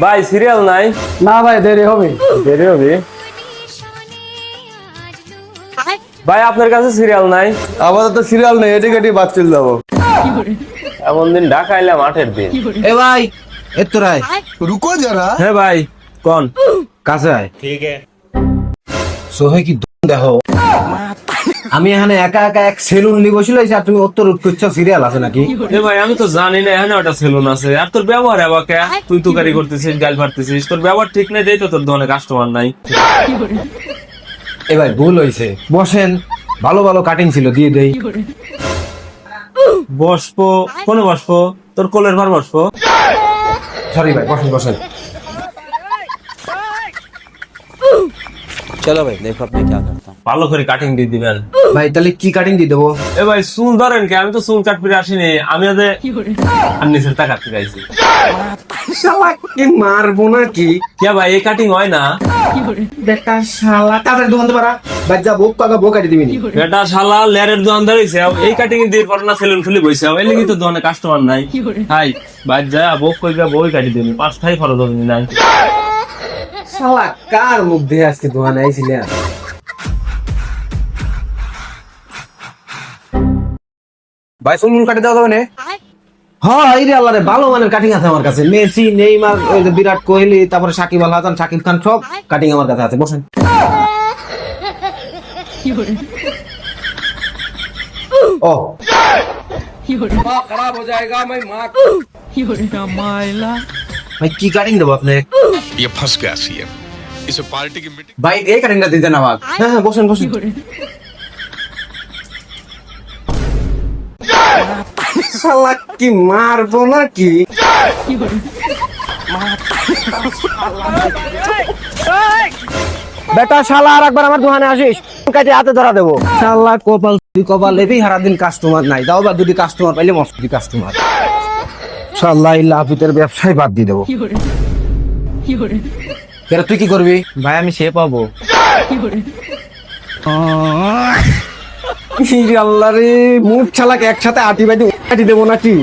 ভাই সিরিয়াল নাই? না ভাই, দেরি হবে। দেরি হবে ভাই, আপনার কাছে সিরিয়াল নাই? আমাদের তো সিরিয়াল নেই, এটি কেটে বাদ চলে যাবো। এমন দিন ঢাকা এলাম, 8-এর দিন। এ ভাই এত রায় রুকো যারা। হ্যাঁ ভাই, কোন? কাছে আয়। ঠিক আছে সোহে কি দেখো, আমি এখানে একা একা এক সেলুন নিয়ে বসে রয়েছি আর তুমি উত্তর করছো সিরিয়াল আছে নাকি? এ ভাই, আমি তো জানি না এখানে ওটা সেলুন আছে। আর তোর ব্যবহার এবাকে, তুই তুকারি করতেছিস, গাল ফাটতেছিস, তোর ব্যবহার ঠিক নাই, দেই তো তোর দোকানে কাস্টমার নাই। এ ভাই ভুল হয়েছে, বসেন, ভালো ভালো কাটিং ছিল দিয়ে দেই। বসবো? কোনে বসবো? তোর কোলের ভার বসবো? সরি ভাই, বসেন বসেন। चलो भाई देखो अब मैं क्या करता हूँ। ভালো করে কাটিং দিয়ে দিবেন ভাই তাহলে কি কাটিং দিয়ে দেবো? এ ভাই, চুল ধরেন কে? আমি তো চুল কাটতে আসিনি, আমি আজ আর নিচের টা কাটতে আইছি। শালা কি মারবো নাকি? কে ভাই, এই কাটিং হয় না? বেটা শালা তাদের দোকান তো পারা ভাই, যা বোক পাকা বোক কাটি দিবি নি। বেটা শালা লেরের দোকান ধরেছে, এই কাটিং দিয়ে পর না সেলুন খুলে বইছে, এই লাগি তো দোকানে কাস্টমার নাই। হাই ভাই, যা বক কইবা বই কাটি দিবি, 5টাই ফরজ হবে নাই। শালা কার মুখ দিয়ে আজকে দোকানে আইছিলে? ভাই চুল কাটি দেওয়া যাবে না? হ্যাঁ এই রে আল্লাহ রে, ভালো মানের কাটিং আছে আমার কাছে। মেসি, নেইমার, ওই যে বিরাট কোহলি, তারপরে সাকিব আল হাসান, সাকিব খান, সব কাটিং আমার কাছে আছে। বসেন। ও খারাপ হয়ে যায়গা ভাই, মা। ভাই কি কাটিং দেবো আপনি? ये फंस गया सीएम इसे पार्टी की मीटिंग ভাই এই কাটিংটা দিতে না ভাগ। হ্যাঁ হ্যাঁ, বসেন বসেন। শালা কি মারবো নাকি? বেটা শালা, আর একবার আমার দোকানে আসিস, কাটে হাতে ধরা দেবো। শালা কপাল তুই কপাল লেবেই সারাদিন কাস্টমার নাই, তাও বা দুটি কাস্টমার পাইলে মস্তি কাস্টমার। শালা এই লাফিতের ব্যবসায় বাদ দিয়ে দেবো। কেন তুই কি করবি? भाई আমি সে পাবো। আল্লাহ রে, মুখ ছালাকে একসাথে আটি বাটি দেবো নাকি?